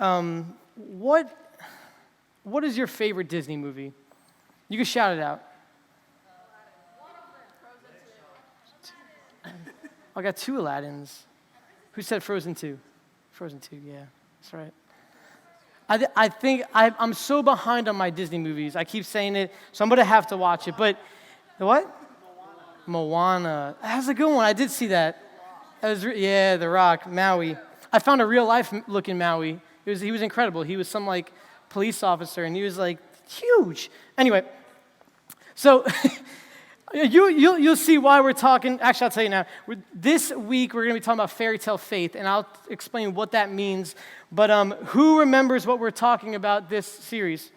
What is your favorite Disney movie? You can shout it out. I got 2 Aladdins. Who said Frozen 2? Frozen 2, yeah, that's right. I think I'm so behind on my Disney movies. I keep saying it, so I'm going to have to watch it. But, what? Moana. That's a good one. I did see that. Yeah, The Rock, Maui. I found a real-life looking Maui. He was incredible. He was some, police officer, and he was, huge. Anyway, so you'll see why we're talking. Actually, I'll tell you now. This week, we're going to be talking about fairy tale faith, and I'll explain what that means. But who remembers what we're talking about this series?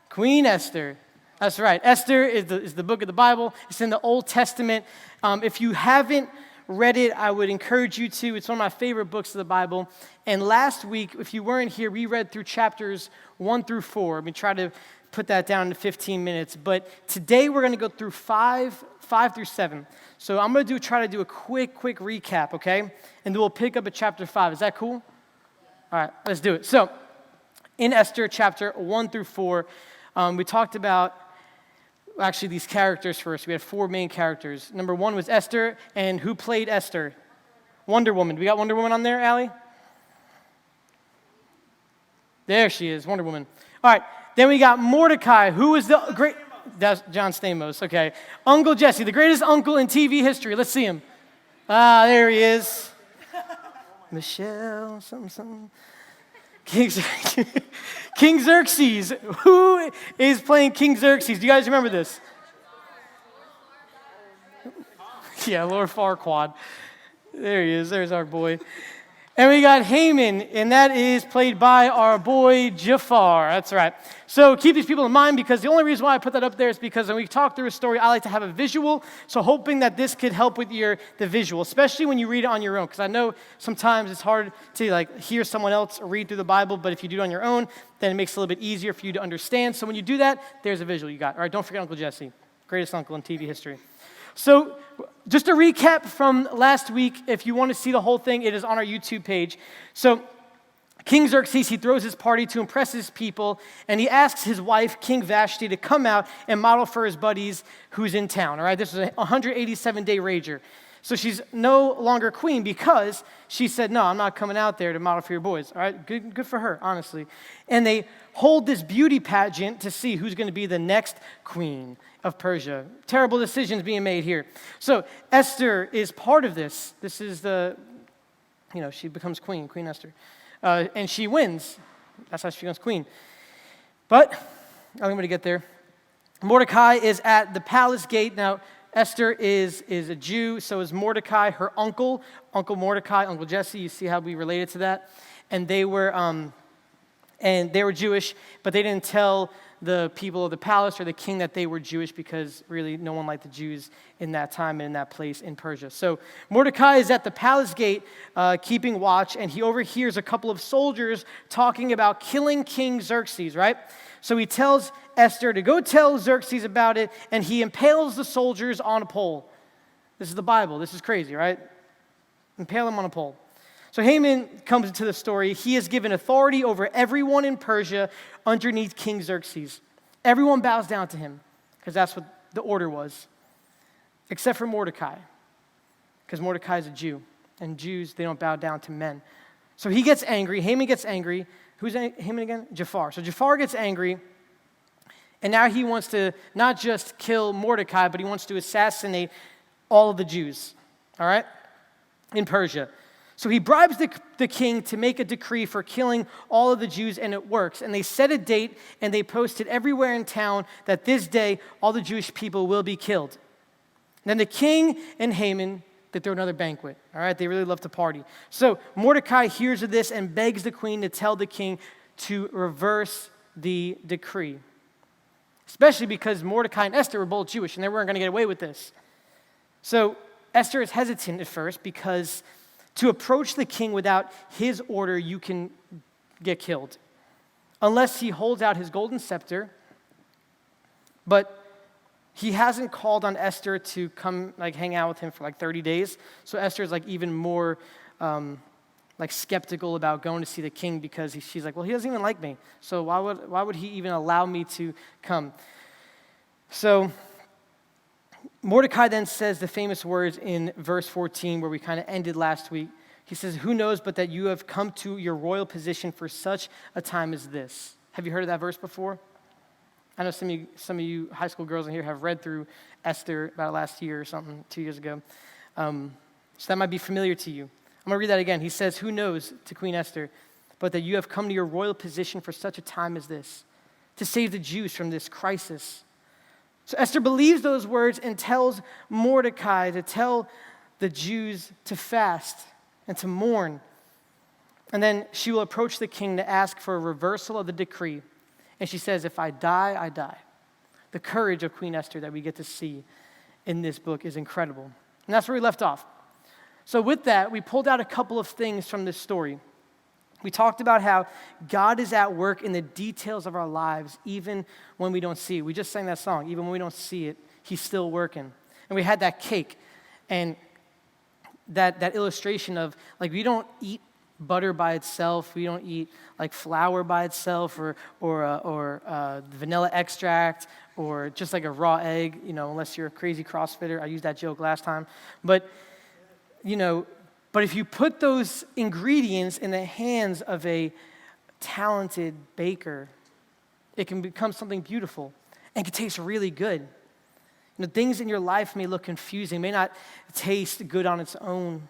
Queen Esther. That's right. Esther is the book of the Bible. It's in the Old Testament. If you haven't read it, I would encourage you to. It's one of my favorite books of the Bible. And last week, if you weren't here, we read through chapters 1 through 4. We tried to put that down into 15 minutes. But today, we're going to go through 5 through 7. So I'm going to try to do a quick recap, okay? And then we'll pick up at chapter 5. Is that cool? All right, let's do it. So in Esther chapter 1 through 4, we talked about actually these characters first. We had 4 main characters. Number 1 was Esther, and who played Esther? Wonder Woman. We got Wonder Woman on there, Allie? There she is, Wonder Woman. All right, then we got Mordecai, who was the great... That's John Stamos, okay. Uncle Jesse, the greatest uncle in TV history. Let's see him. Ah, there he is. Michelle, something. King Xerxes. Who is playing King Xerxes? Do you guys remember this? Yeah, Lord Farquaad. There he is. There's our boy. And we got Haman, and that is played by our boy Jafar. That's right. So keep these people in mind, because the only reason why I put that up there is because when we talk through a story, I like to have a visual. So hoping that this could help with the visual, especially when you read it on your own. Because I know sometimes it's hard to hear someone else read through the Bible, but if you do it on your own, then it makes it a little bit easier for you to understand. So when you do that, there's a visual you got. All right, don't forget Uncle Jesse, greatest uncle in TV history. So just a recap from last week. If you want to see the whole thing, it is on our YouTube page. So King Xerxes, he throws his party to impress his people, and he asks his wife, King Vashti, to come out and model for his buddies who's in town. All right, this was a 187-day rager. So she's no longer queen because she said, no, I'm not coming out there to model for your boys. All right, good for her, honestly. And they hold this beauty pageant to see who's going to be the next queen of Persia. Terrible decisions being made here. So Esther is part of this. This is she becomes queen, Queen Esther. And she wins. That's how she becomes queen. But, I'm going to get there. Mordecai is at the palace gate. Now, Esther is a Jew, so is Mordecai, her uncle. Uncle Mordecai, Uncle Jesse, you see how we related to that? And they were Jewish, but they didn't tell the people of the palace or the king that they were Jewish, because really no one liked the Jews in that time and in that place in Persia. So Mordecai is at the palace gate keeping watch, and he overhears a couple of soldiers talking about killing King Xerxes, right? So he tells Esther to go tell Xerxes about it, and he impales the soldiers on a pole. This is the Bible. This is crazy, right? Impale them on a pole. So Haman comes into the story. He is given authority over everyone in Persia underneath King Xerxes. Everyone bows down to him, because that's what the order was, except for Mordecai, because Mordecai is a Jew, and Jews, they don't bow down to men. So he gets angry. Haman gets angry. Who's Haman again? Jafar. So Jafar gets angry, and now he wants to not just kill Mordecai, but he wants to assassinate all of the Jews, all right, in Persia. So he bribes the king to make a decree for killing all of the Jews, and it works. And they set a date, and they posted everywhere in town that this day all the Jewish people will be killed. And then the king and Haman, they throw another banquet. All right, they really love to party. So Mordecai hears of this and begs the queen to tell the king to reverse the decree, especially because Mordecai and Esther were both Jewish, and they weren't going to get away with this. So Esther is hesitant at first, because to approach the king without his order, you can get killed, unless he holds out his golden scepter. But he hasn't called on Esther to come hang out with him for 30 days. So Esther is even more like skeptical about going to see the king because she's like, well, he doesn't even like me. So why would he even allow me to come? So Mordecai then says the famous words in verse 14 where we kind of ended last week. He says, who knows but that you have come to your royal position for such a time as this? Have you heard of that verse before? I know some of you high school girls in here have read through Esther about last year or something, 2 years ago. So that might be familiar to you. I'm going to read that again. He says, who knows, to Queen Esther, but that you have come to your royal position for such a time as this, to save the Jews from this crisis. So Esther believes those words and tells Mordecai to tell the Jews to fast and to mourn. And then she will approach the king to ask for a reversal of the decree. And she says, if I die, I die. The courage of Queen Esther that we get to see in this book is incredible. And that's where we left off. So with that, we pulled out a couple of things from this story. We talked about how God is at work in the details of our lives, even when we don't see it. We just sang that song, even when we don't see it, he's still working. And we had that cake and that illustration of, like, we don't eat butter by itself. We don't eat like flour by itself or vanilla extract or just like a raw egg, unless you're a crazy CrossFitter. I used that joke last time. But if you put those ingredients in the hands of a talented baker, it can become something beautiful and can taste really good. Things in your life may look confusing, may not taste good on its own.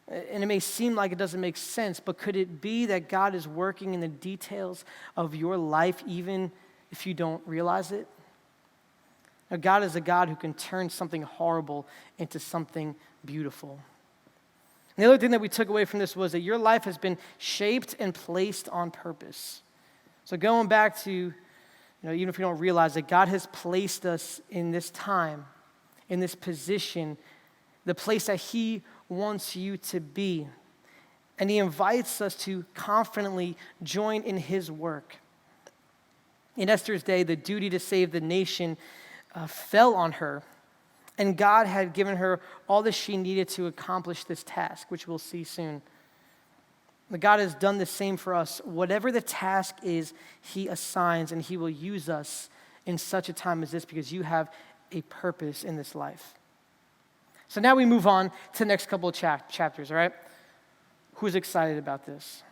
And it may seem like it doesn't make sense, but could it be that God is working in the details of your life even if you don't realize it? Now, God is a God who can turn something horrible into something beautiful. And the other thing that we took away from this was that your life has been shaped and placed on purpose. So going back to, even if you don't realize it, God has placed us in this time, in this position, the place that he wants you to be. And he invites us to confidently join in his work. In Esther's day, the duty to save the nation fell on her. And God had given her all that she needed to accomplish this task, which we'll see soon. But God has done the same for us. Whatever the task is, he assigns, and he will use us in such a time as this because you have a purpose in this life. So now we move on to the next couple of chapters, all right? Who's excited about this?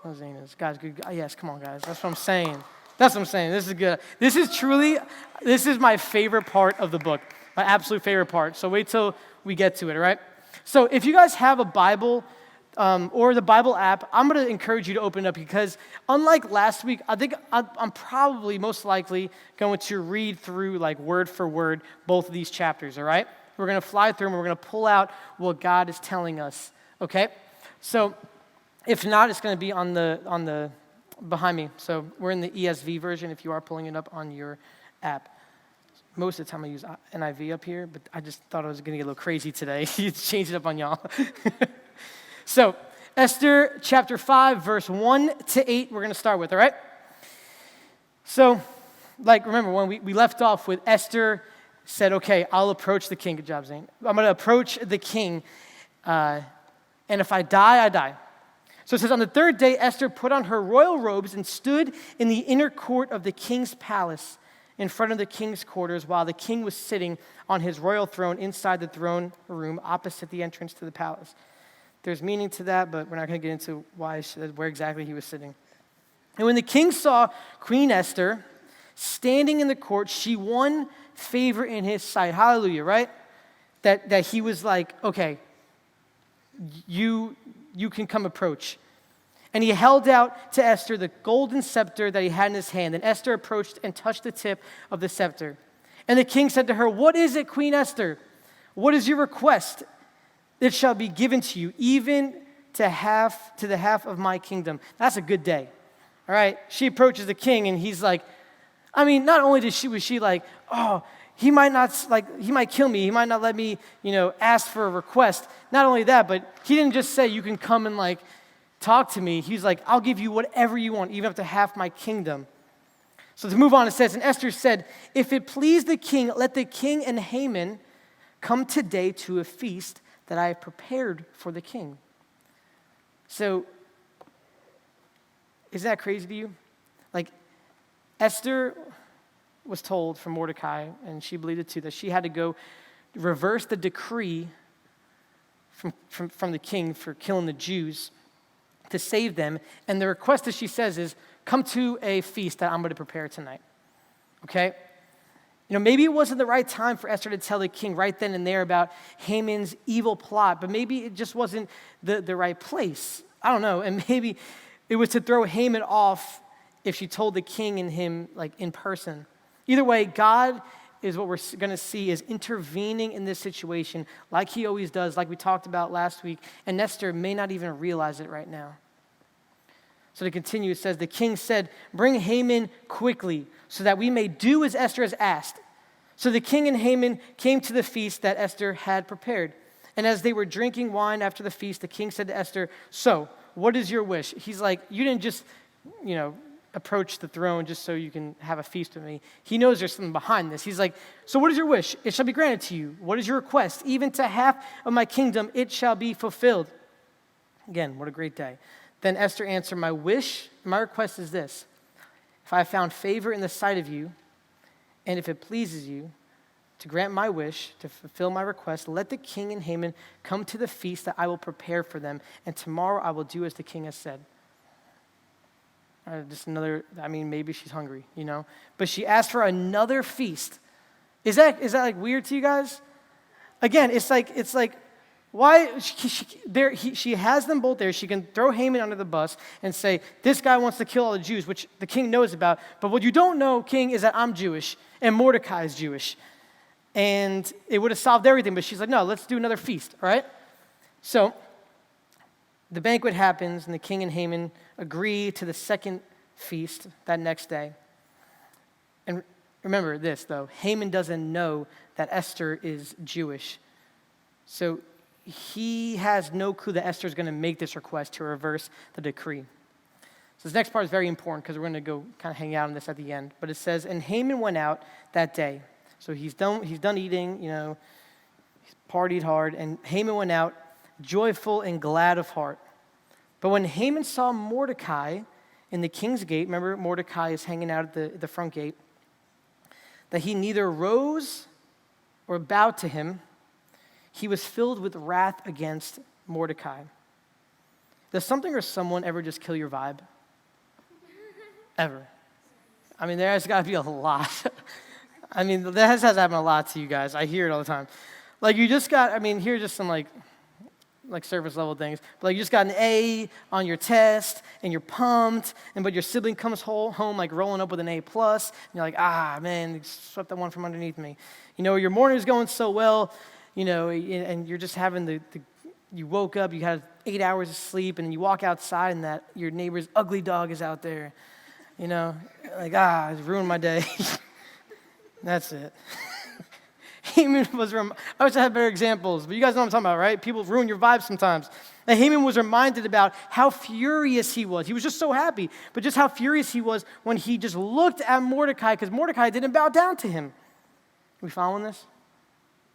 Oh, Zane is. Guys, good. Yes, come on, guys. That's what I'm saying. This is good. This is my favorite part of the book, my absolute favorite part. So wait till we get to it, all right? So if you guys have a Bible or the Bible app, I'm going to encourage you to open it up because unlike last week, I think I'm probably most likely going to read through like word for word both of these chapters, all right? We're going to fly through them. We're going to pull out what God is telling us, okay? So if not, it's going to be on the behind me. So we're in the ESV version if you are pulling it up on your app. Most of the time I use NIV up here, but I just thought I was going to get a little crazy today. You change it up on y'all. So Esther chapter 5, verse 1 to 8, we're going to start with, all right? So, remember when we left off with Esther said, okay, I'll approach the king. Good job, Zane. I'm going to approach the king, and if I die, I die. So it says, on the third day, Esther put on her royal robes and stood in the inner court of the king's palace in front of the king's quarters while the king was sitting on his royal throne inside the throne room opposite the entrance to the palace. There's meaning to that, but we're not going to get into where exactly he was sitting. And when the king saw Queen Esther standing in the court, she won favor in his sight. Hallelujah, right? That he was like, okay, you can come approach. And he held out to Esther the golden scepter that he had in his hand. And Esther approached and touched the tip of the scepter. And the king said to her, what is it, Queen Esther? What is your request? It shall be given to you, even to the half of my kingdom. That's a good day. All right? She approaches the king, and he's like, not only was she like, oh, he might kill me. He might not let me, ask for a request. Not only that, but he didn't just say, you can come and talk to me. He's like, I'll give you whatever you want, even up to half my kingdom. So to move on, it says, and Esther said, if it please the king, let the king and Haman come today to a feast that I have prepared for the king. So, isn't that crazy to you? Like, Esther was told from Mordecai, and she believed it too, that she had to go reverse the decree from the king for killing the Jews to save them. And the request that she says is, come to a feast that I'm going to prepare tonight. Okay? Maybe it wasn't the right time for Esther to tell the king right then and there about Haman's evil plot, but maybe it just wasn't the right place. I don't know. And maybe it was to throw Haman off if she told the king and him like in person. Either way, God is what we're going to see is intervening in this situation like he always does, like we talked about last week. And Esther may not even realize it right now. So to continue, it says, the king said, bring Haman quickly so that we may do as Esther has asked. So the king and Haman came to the feast that Esther had prepared. And as they were drinking wine after the feast, the king said to Esther, so what is your wish? He's like, you didn't just, approach the throne just so you can have a feast with me. He knows there's something behind this. He's like, so what is your wish? It shall be granted to you. What is your request? Even to half of my kingdom, it shall be fulfilled. Again, what a great day. Then Esther answered, my request is this. If I have found favor in the sight of you, and if it pleases you to grant my wish, to fulfill my request, let the king and Haman come to the feast that I will prepare for them, and tomorrow I will do as the king has said. Maybe she's hungry, But she asked for another feast. Is that like weird to you guys? Again, it's like, why? She has them both there. She can throw Haman under the bus and say, this guy wants to kill all the Jews, which the king knows about. But what you don't know, king, is that I'm Jewish and Mordecai is Jewish. And it would have solved everything. But she's like, no, let's do another feast, all right? So the banquet happens, and the king and Haman agree to the second feast that next day. And remember this, though. Haman doesn't know that Esther is Jewish. So he has no clue that Esther is going to make this request to reverse the decree. So this next part is very important because we're going to go kind of hang out on this at the end. But it says, and Haman went out that day. So he's done eating, he's partied hard. And Haman went out joyful and glad of heart. But when Haman saw Mordecai in the king's gate, remember Mordecai is hanging out at the front gate, that he neither rose or bowed to him, he was filled with wrath against Mordecai. Does something or someone ever just kill your vibe? Ever? There has got to be a lot. That has happened a lot to you guys. I hear it all the time. Like you just got, here's just some like surface level things. But you just got an A on your test and you're pumped, but your sibling comes home like rolling up with an A+, and you're like, man, they swept that one from underneath me. Your morning's going so well, and you're just having you woke up, you had 8 hours of sleep, and you walk outside and that your neighbor's ugly dog is out there. It's ruined my day. That's it. Haman was, I wish I had better examples, but you guys know what I'm talking about, right? People ruin your vibe sometimes. And Haman was reminded about how furious he was. He was just so happy, but just how furious he was when he just looked at Mordecai, because Mordecai didn't bow down to him. Are we following this?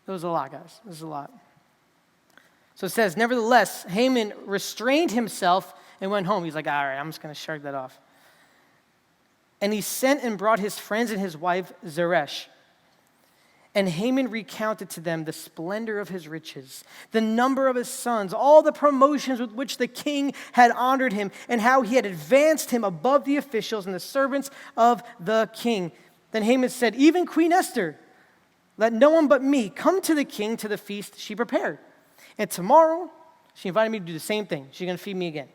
It was a lot, guys. This is a lot. So it says, nevertheless, Haman restrained himself and went home. He's like, all right, I'm just going to shrug that off. And he sent and brought his friends and his wife Zeresh. And Haman recounted to them the splendor of his riches, the number of his sons, all the promotions with which the king had honored him, and how he had advanced him above the officials and the servants of the king. Then Haman said, even Queen Esther, let no one but me come to the king to the feast she prepared. And tomorrow, she invited me to do the same thing. She's going to feed me again.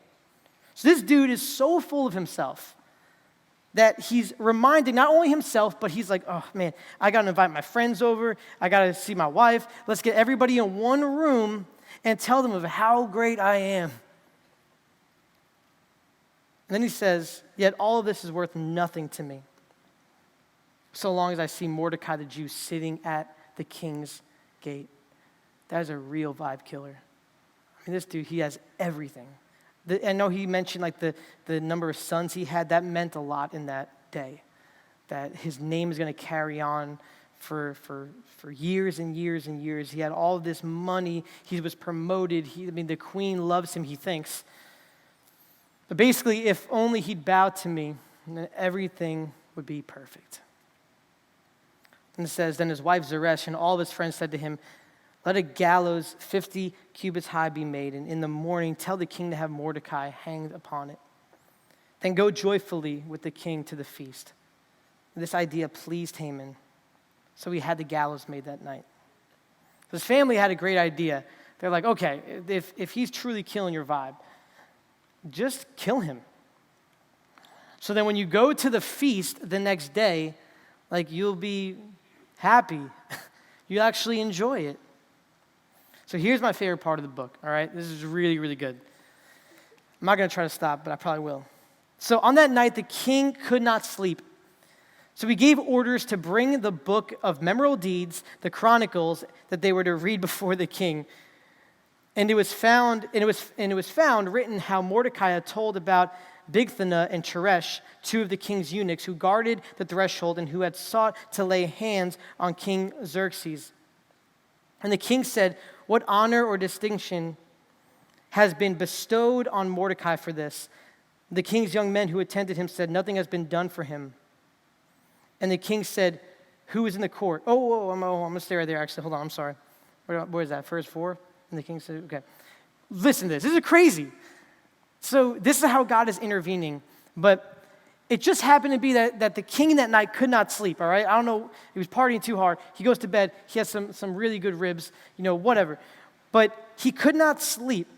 So this dude is so full of himself that he's reminding not only himself, but he's like, oh man, I got to invite my friends over. I got to see my wife. Let's get everybody in one room and tell them of how great I am. And then he says, yet all of this is worth nothing to me, so long as I see Mordecai the Jew sitting at the king's gate. That is a real vibe killer. This dude, he has everything. I know he mentioned like the number of sons he had. That meant a lot in that day, that his name is going to carry on for years and years and years. He had all of this money. He was promoted. The queen loves him, he thinks. But basically, if only he'd bow to me, then everything would be perfect. And it says, then his wife Zeresh and all of his friends said to him, let a gallows 50 cubits high be made, and in the morning tell the king to have Mordecai hanged upon it. Then go joyfully with the king to the feast. This idea pleased Haman, so he had the gallows made that night. His family had a great idea. They're like, okay, if he's truly killing your vibe, just kill him. So then when you go to the feast the next day, like, you'll be happy. You'll actually enjoy it. So here's my favorite part of the book, all right? This is really, really good. I'm not going to try to stop, but I probably will. So on that night, the king could not sleep. So he gave orders to bring the book of memorable deeds, the Chronicles, that they were to read before the king. And it was found written how Mordecai had told about Bigthana and Teresh, two of the king's eunuchs who guarded the threshold and who had sought to lay hands on King Xerxes. And the king said, what honor or distinction has been bestowed on Mordecai for this? The king's young men who attended him said, nothing has been done for him. And the king said, who is in the court? I'm going to stay right there, actually. Hold on, I'm sorry. Where is that? Verse 4? And the king said, okay. Listen to this. This is crazy. So this is how God is intervening. But it just happened to be that the king that night could not sleep, all right? I don't know. He was partying too hard. He goes to bed. He has some really good ribs, whatever. But he could not sleep.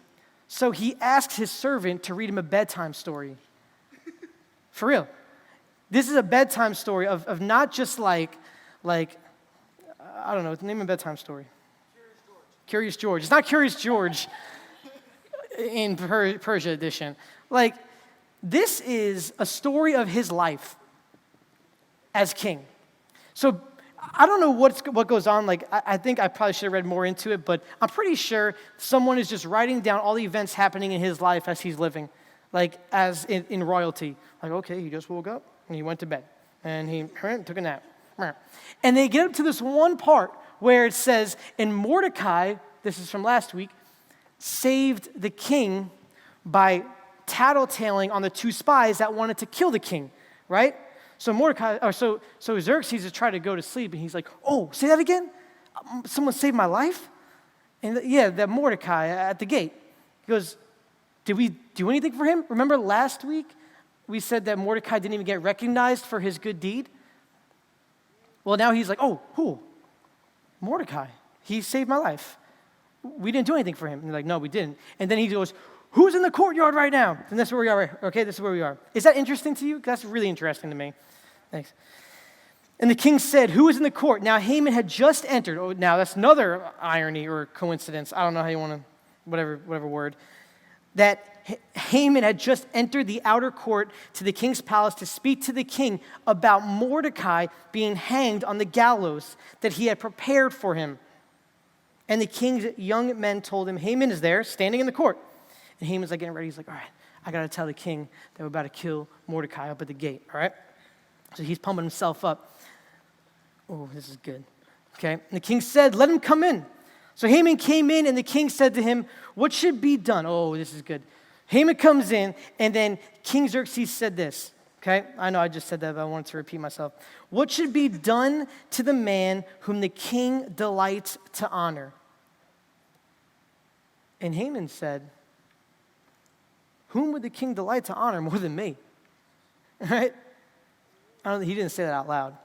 So he asked his servant to read him a bedtime story. For real. This is a bedtime story of not just like I don't know, name a bedtime story. Curious George. It's not Curious George in Persia edition. Like, this is a story of his life as king. So I don't know what goes on. Like, I think I probably should have read more into it, but I'm pretty sure someone is just writing down all the events happening in his life as he's living, like as in royalty. Like, okay, he just woke up and he went to bed and he took a nap. And they get up to this one part where it says, and Mordecai, this is from last week, saved the king by tattletaling on the two spies that wanted to kill the king, right? So so Xerxes is trying to go to sleep, and he's like, oh, say that again? Someone saved my life? And yeah, that Mordecai at the gate. He goes, did we do anything for him? Remember last week we said that Mordecai didn't even get recognized for his good deed? Well, now he's like, oh, who? Mordecai. He saved my life. We didn't do anything for him. And they're like, no, we didn't. And then he goes, who's in the courtyard right now? And that's where we are. Okay, this is where we are. Is that interesting to you? That's really interesting to me. Thanks. And the king said, who is in the court? Now Haman had just entered. Oh, now that's another irony or coincidence. I don't know how you want to, whatever word. That Haman had just entered the outer court to the king's palace to speak to the king about Mordecai being hanged on the gallows that he had prepared for him. And the king's young men told him, Haman is there, standing in the court. And Haman's like getting ready. He's like, all right, I got to tell the king that we're about to kill Mordecai up at the gate, all right? So he's pumping himself up. Oh, this is good. Okay, and the king said, let him come in. So Haman came in, and the king said to him, what should be done? Oh, this is good. Haman comes in, and then King Xerxes said this, okay? I know I just said that, but I wanted to repeat myself. What should be done to the man whom the king delights to honor? And Haman said, whom would the king delight to honor more than me? Right? He didn't say that out loud.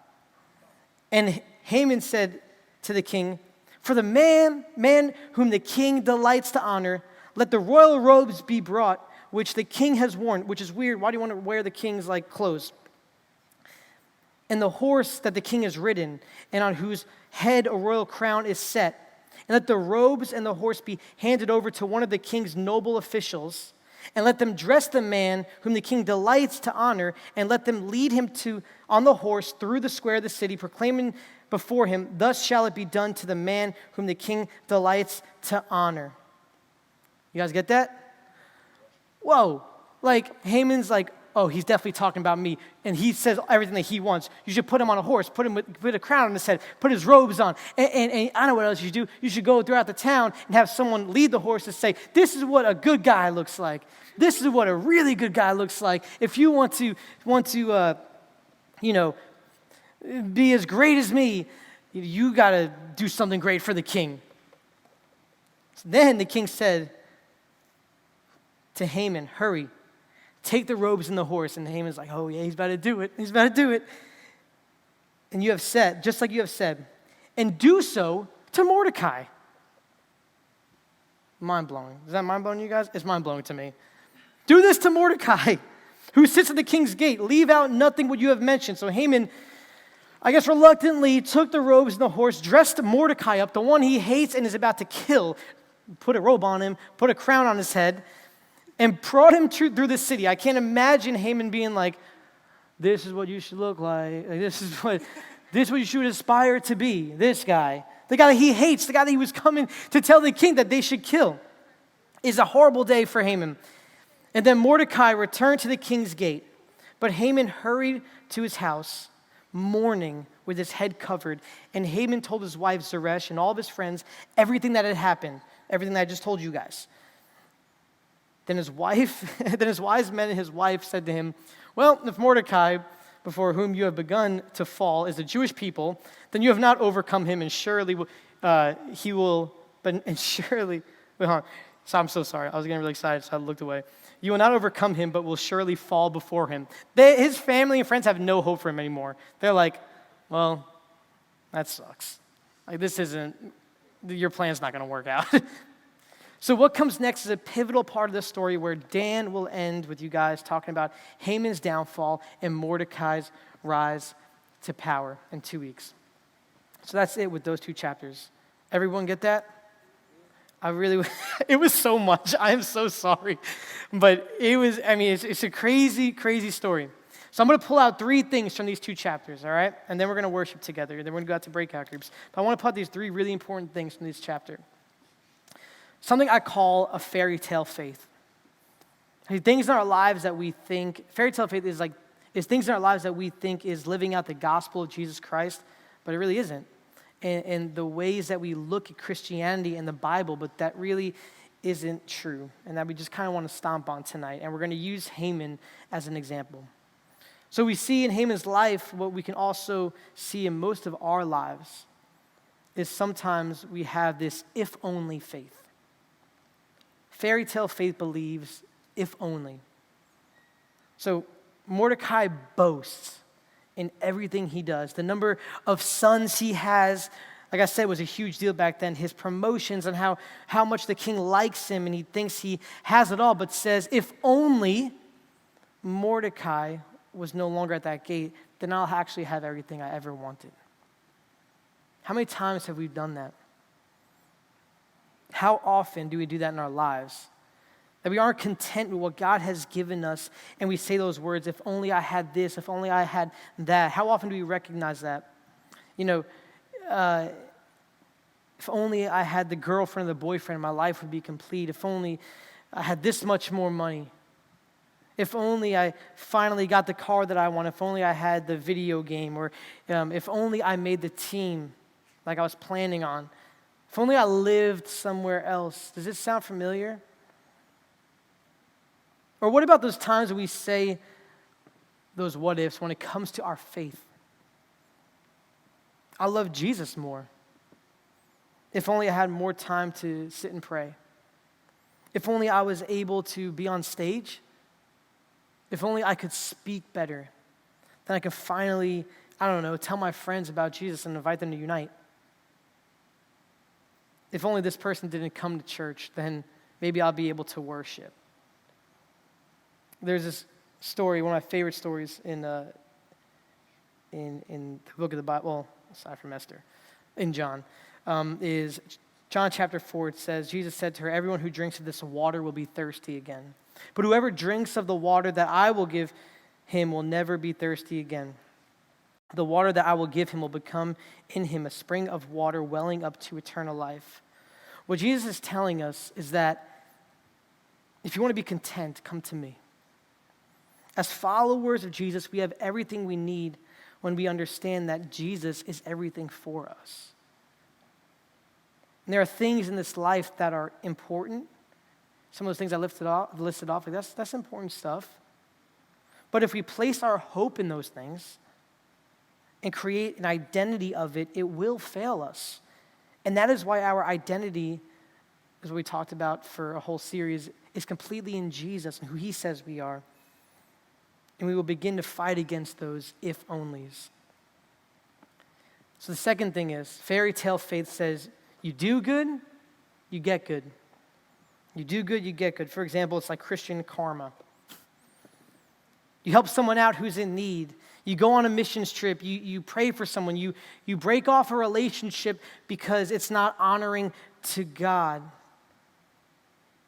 And Haman said to the king, for the man whom the king delights to honor, let the royal robes be brought, which the king has worn, which is weird. Why do you want to wear the king's clothes? And the horse that the king has ridden, and on whose head a royal crown is set. And let the robes and the horse be handed over to one of the king's noble officials. And let them dress the man whom the king delights to honor, and let them lead him on the horse through the square of the city, proclaiming before him, thus shall it be done to the man whom the king delights to honor. You guys get that? Whoa. Haman's like, oh, he's definitely talking about me, and he says everything that he wants, you should put him on a horse, put a crown on his head, put his robes on, and I know what else you should do. You should go throughout the town and have someone lead the horse to say, this is what a good guy looks like. This is what a really good guy looks like. If you want to be as great as me, you got to do something great for the king. So then the king said to Haman, hurry, take the robes and the horse. And Haman's like, oh yeah, he's about to do it. He's about to do it. And you have said, just like you have said, and do so to Mordecai. Mind-blowing. Is that mind-blowing to you guys? It's mind-blowing to me. Do this to Mordecai, who sits at the king's gate. Leave out nothing what you have mentioned. So Haman, I guess reluctantly, took the robes and the horse, dressed Mordecai up, the one he hates and is about to kill, put a robe on him, put a crown on his head, and brought him through the city. I can't imagine Haman being like, this is what you should look like. This is what you should aspire to be, this guy. The guy that he hates, the guy that he was coming to tell the king that they should kill. Is a horrible day for Haman. And then Mordecai returned to the king's gate, but Haman hurried to his house, mourning with his head covered. And Haman told his wife Zeresh and all of his friends everything that had happened, everything that I just told you guys. Then his wise men and his wife said to him, well, if Mordecai, before whom you have begun to fall, is the Jewish people, then you have not overcome him, and surely he will, and surely, so I'm so sorry. I was getting really excited, so I looked away. You will not overcome him, but will surely fall before him. His family and friends have no hope for him anymore. They're like, well, that sucks. Like, your plan's not going to work out. So what comes next is a pivotal part of the story where Dan will end with you guys talking about Haman's downfall and Mordecai's rise to power in 2 weeks. So that's it with those 2 chapters. Everyone get that? It was so much. I am so sorry. But it's a crazy, crazy story. So I'm going to pull out 3 things from these 2 chapters, all right? And then we're going to worship together. And then we're going to go out to breakout groups. But I want to pull out these 3 really important things from this chapter. Something I call a fairy tale faith. Things in our lives that we think, fairy tale faith is things in our lives that we think is living out the gospel of Jesus Christ, but it really isn't. And the ways that we look at Christianity and the Bible, but that really isn't true, and that we just kind of want to stomp on tonight. And we're going to use Haman as an example. So we see in Haman's life what we can also see in most of our lives is sometimes we have this if-only faith. Fairy tale faith believes if only. So Mordecai boasts in everything he does. The number of sons he has, like I said, was a huge deal back then. His promotions and how much the king likes him and he thinks he has it all, but says, if only Mordecai was no longer at that gate, then I'll actually have everything I ever wanted. How many times have we done that? How often do we do that in our lives? That we aren't content with what God has given us, and we say those words, if only I had this, if only I had that. How often do we recognize that? If only I had the girlfriend or the boyfriend, my life would be complete. If only I had this much more money. If only I finally got the car that I want. If only I had the video game. Or if only I made the team like I was planning on. If only I lived somewhere else. Does this sound familiar? Or what about those times when we say those what ifs when it comes to our faith? I love Jesus more. If only I had more time to sit and pray. If only I was able to be on stage. If only I could speak better. Then I could finally, tell my friends about Jesus and invite them to unite. If only this person didn't come to church, then maybe I'll be able to worship. There's this story, one of my favorite stories in the book of the Bible, well, aside from Esther, in John, is John chapter 4. It says, Jesus said to her, everyone who drinks of this water will be thirsty again. But whoever drinks of the water that I will give him will never be thirsty again. The water that I will give him will become in him a spring of water welling up to eternal life. What Jesus is telling us is that if you want to be content, come to me. As followers of Jesus, we have everything we need when we understand that Jesus is everything for us. And there are things in this life that are important. Some of those things I listed off, like that's important stuff. But if we place our hope in those things and create an identity of it, it will fail us. And that is why our identity, as we talked about for a whole series, is completely in Jesus and who he says we are. And we will begin to fight against those if-onlys. So the second thing is, fairy tale faith says, you do good, you get good. You do good, you get good. For example, it's like Christian karma. You help someone out who's in need. You go on a missions trip. You pray for someone. You break off a relationship because it's not honoring to God.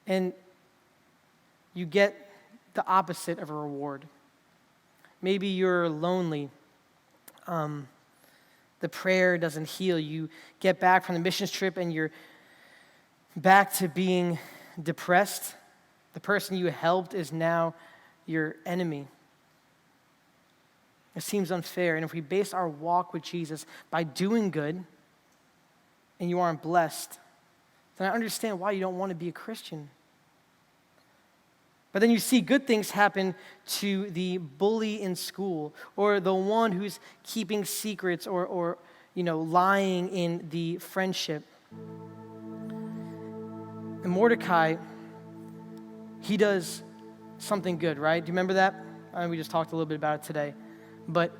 And you get the opposite of a reward. Maybe you're lonely. The prayer doesn't heal. You get back from the missions trip and you're back to being depressed. The person you helped is now your enemy. It seems unfair. And if we base our walk with Jesus by doing good and you aren't blessed, then I understand why you don't want to be a Christian. But then you see good things happen to the bully in school or the one who's keeping secrets or lying in the friendship. And Mordecai, he does something good, right? Do you remember that? We just talked a little bit about it today. But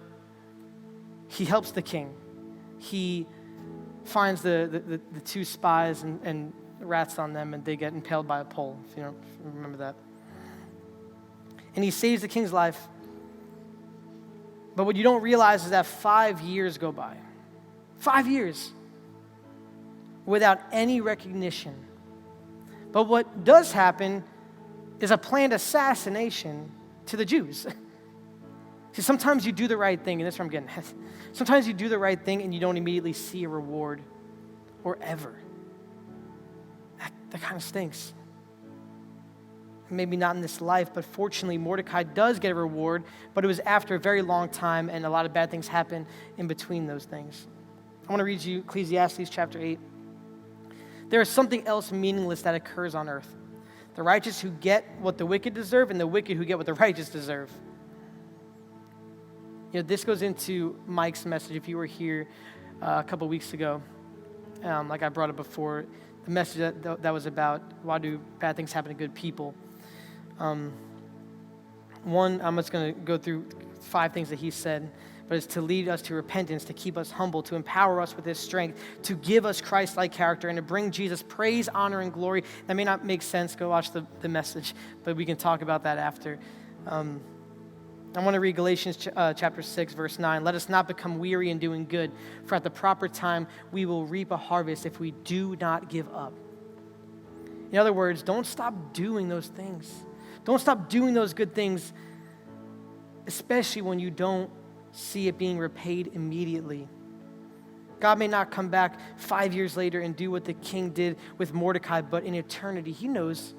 he helps the king. He finds the two spies and rats on them, and they get impaled by a pole, if you remember that. And he saves the king's life. But what you don't realize is that 5 years go by. 5 years without any recognition. But what does happen is a planned assassination to the Jews. See, sometimes you do the right thing, and that's where I'm getting at. Sometimes you do the right thing and you don't immediately see a reward or ever. That kind of stinks. Maybe not in this life, but fortunately Mordecai does get a reward, but it was after a very long time and a lot of bad things happen in between those things. I want to read you Ecclesiastes chapter 8. There is something else meaningless that occurs on earth. The righteous who get what the wicked deserve and the wicked who get what the righteous deserve. This goes into Mike's message. If you were here a couple weeks ago, like I brought it before, the message that was about why do bad things happen to good people. One, I'm just going to go through 5 things that he said, but it's to lead us to repentance, to keep us humble, to empower us with his strength, to give us Christ-like character, and to bring Jesus praise, honor, and glory. That may not make sense. Go watch the message, but we can talk about that after. I want to read Galatians chapter 6, verse 9. Let us not become weary in doing good, for at the proper time we will reap a harvest if we do not give up. In other words, don't stop doing those things. Don't stop doing those good things, especially when you don't see it being repaid immediately. God may not come back 5 years later and do what the king did with Mordecai, but in eternity, he knows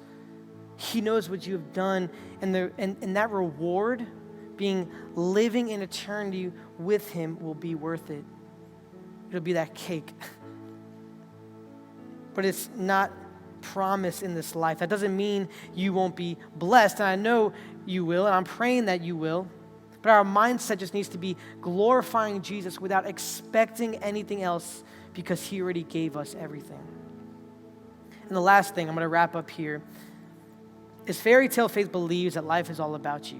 what you have done, and that reward, being living in eternity with him, will be worth it. It'll be that cake. But it's not promised in this life. That doesn't mean you won't be blessed, and I know you will, and I'm praying that you will. But our mindset just needs to be glorifying Jesus without expecting anything else, because he already gave us everything. And the last thing, I'm going to wrap up here, is fairy tale faith believes that life is all about you.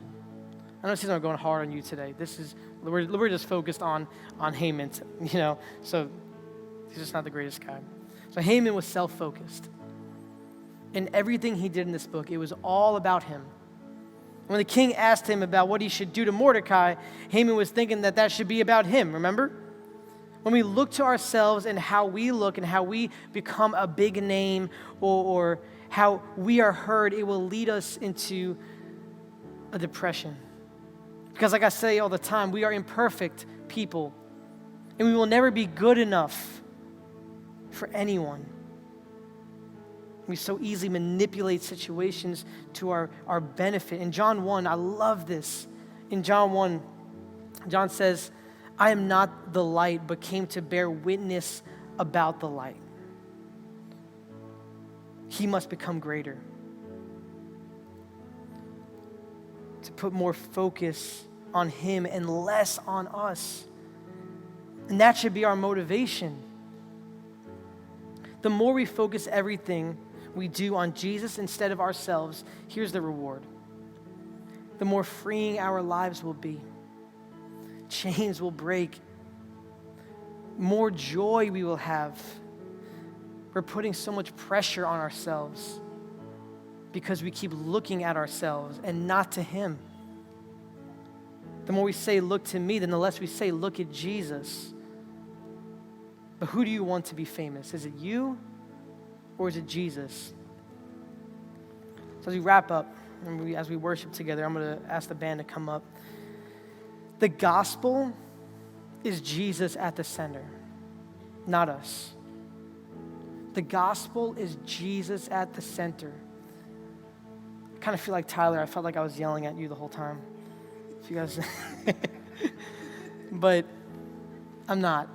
I know it seems like I'm going hard on you today. We're just focused on Haman, so he's just not the greatest guy. So Haman was self-focused. And everything he did in this book, it was all about him. When the king asked him about what he should do to Mordecai, Haman was thinking that should be about him, remember? When we look to ourselves and how we look and how we become a big name or how we are heard, it will lead us into a depression. Because like I say all the time, we are imperfect people, and we will never be good enough for anyone. We so easily manipulate situations to our benefit. In John 1, I love this. In John 1, John says, I am not the light, but came to bear witness about the light. He must become greater. To put more focus on him and less on us. And that should be our motivation. The more we focus everything we do on Jesus instead of ourselves, here's the reward. The more freeing our lives will be. Chains will break. More joy we will have. We're putting so much pressure on ourselves because we keep looking at ourselves and not to him. The more we say, look to me, then the less we say, look at Jesus. But who do you want to be famous? Is it you or is it Jesus? So as we wrap up, and as we worship together, I'm going to ask the band to come up. The gospel is Jesus at the center, not us. The gospel is Jesus at the center. I kind of feel like Tyler. I felt like I was yelling at you the whole time. If you guys, but I'm not.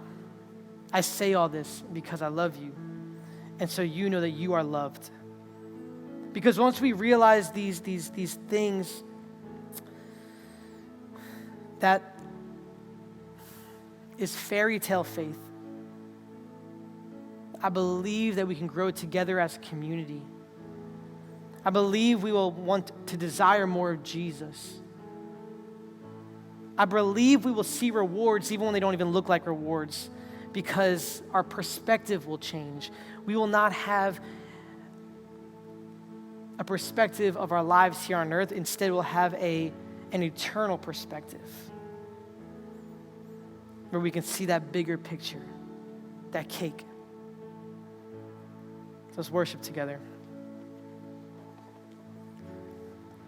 I say all this because I love you. And so you know that you are loved. Because once we realize these things, that is fairy tale faith. I believe that we can grow together as a community. I believe we will want to desire more of Jesus. I believe we will see rewards even when they don't even look like rewards, because our perspective will change. We will not have a perspective of our lives here on earth. Instead, we'll have an eternal perspective where we can see that bigger picture, that cake. So let's worship together.